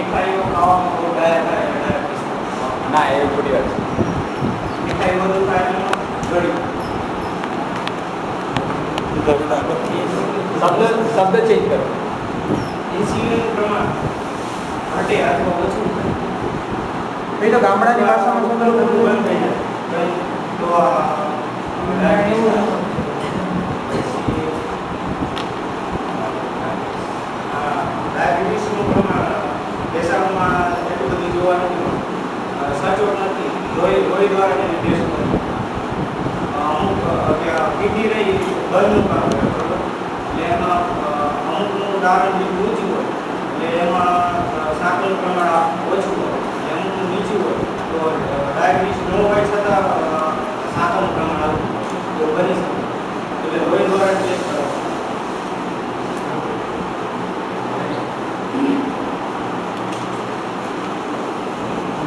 મીઠાઈઓ ખાવામાં બહુ ડાયા થાય ના એ ખોટી વાત છે. મીઠાઈ વધુ થાય શબ્દ ચેન્જ કરો. ઇન્સ્યુલિન પ્રમાણ ઘટે અથવા ઓછું એ તો ગામડાની ભાષામાં તો બંધ થઈ જાય તો ડાયાબિટીસનું પ્રમાણ પેશાબમાં એટલું બધું જોવા નથી સચોટ નથી. લોહી દ્વારા તેને ટેસ્ટ કરે અમુક કિડની રહી બંધનું કામ કરે બરાબર. એટલે એમાં અમુકનું દારૂ ઊંચું હોય એટલે એમાં સાકરનું પ્રમાણ ઓછું હોય, અમુકનું નીચું હોય તો ડાયાબિટીસ ન હોય છતાં સાકરનું પ્રમાણ આવતું તો બની શકે. એટલે લોહી દ્વારા ટેસ્ટ કરો.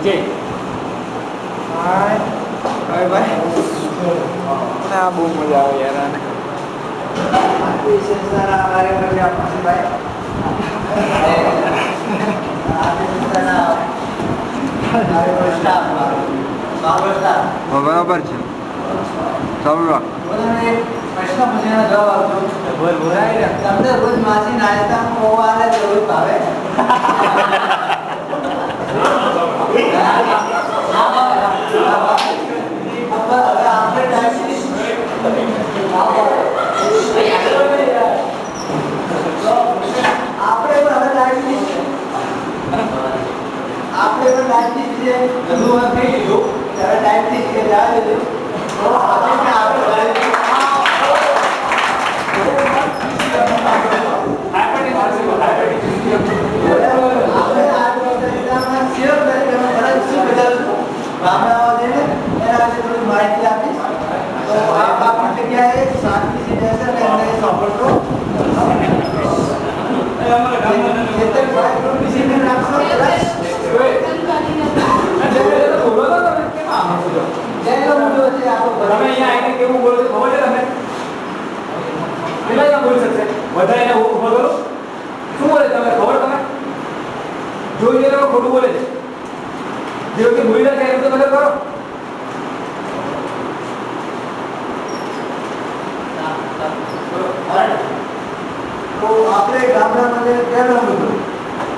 જય ભાઈ ના બહુ મજા આવે યાર આને. બરાબર છે. ચાલુ રાખ. પ્રશ્ન પૂછીને જવાબ આપજો. તમને રોજ માસી નાસ્તામાં પૌવા આલે તો રોજ ભાવે? હવે આપણે ડાયાબિટીસ છે બધું થઈ ગયું ત્યારે ડાયાબિટીસ કે જાય તો માહિતી આપીશ તો આપ જગ્યાએ શાંતિથી બેસે અને સાંભળજો. કેવું બોલો ખબર છે તમને? પેલા બોલી શકશે બધા એને ઉભો કરો. શું બોલે તમે ખબર? તમે જોઈ લે ખોટું બોલે છે. જે વખતે ભૂલી ના થાય તો તમે કરો. તો આપણે ગામડામાં કહેવાનું હતું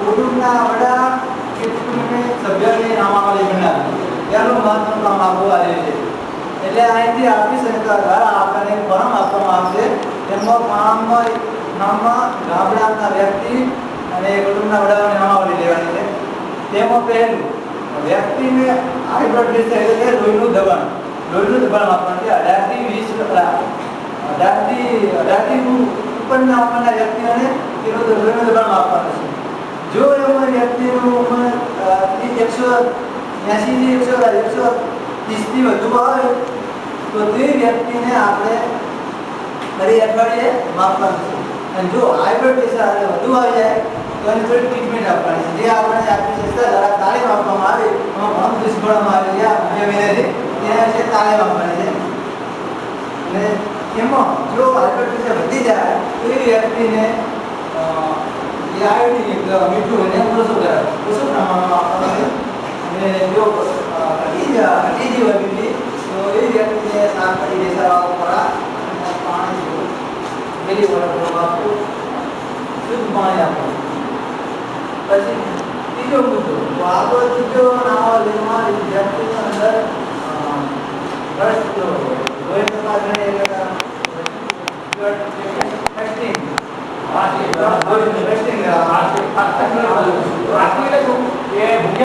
કુટુંબના વડા કે કુટુંબને સભ્યને નામાવલી બનાવી ત્યાંનું મહત્વનું કામ આપવું આવ્યું છે. એટલે અહીંથી આપણી સરકાર દ્વારા આપણને ફોર્મ આપવામાં આવશે. તેમાં નામમાં ગામડાના વ્યક્તિ અને કુટુંબના વડાઓની નામાવલી લેવાની છે. તેમાં પહેલું વ્યક્તિને હાઈ બ્લડ પ્રેશર એટલે કે લોહીનું દબાણ આપવાનું છે. 18 ઉપરના ઉંમરના વ્યક્તિઓને તેનું લોહીનું દબાણ આપવાનું છે. જો એમાં વ્યક્તિનું ઉંમર 180 થી 130 થી વધુ આવે તો તે વ્યક્તિને આપણે ફરી અઠવાડિયે માપવાનું છે. અને જો હાઈ બ્લડ પ્રેશર વધુ આવી જાય તો એની થોડી ટ્રીટમેન્ટ આપવાની છે. જે આપણે આપણી સંસ્થા દ્વારા તાલીમ આપવામાં આવે એમાં ઘણું બધું શીખવાડવામાં આવે છે. આ મહિનાથી તેના વિશે તાલીમ આપવાની છે. અને એમાં જો હાઈ બ્લડ પ્રેશર વધી જાય તો એ વ્યક્તિને જે આયોડિન મીઠું એને ઓછું પ્રમાણમાં આપવાનું છે. અને જો ઘટી હોય બીજી તો એ વ્યક્તિને શાકભાજી બેસાડવા ખોરાક અને પાણી પેલી વડે આપવું, શુદ્ધ પાણી આપવું. પછી ત્રીજો મુદ્દો તો આપણો ત્રીજો નામાવલીમાં વ્યક્તિની અંદર લોહી તપાસણી ટેસ્ટિંગ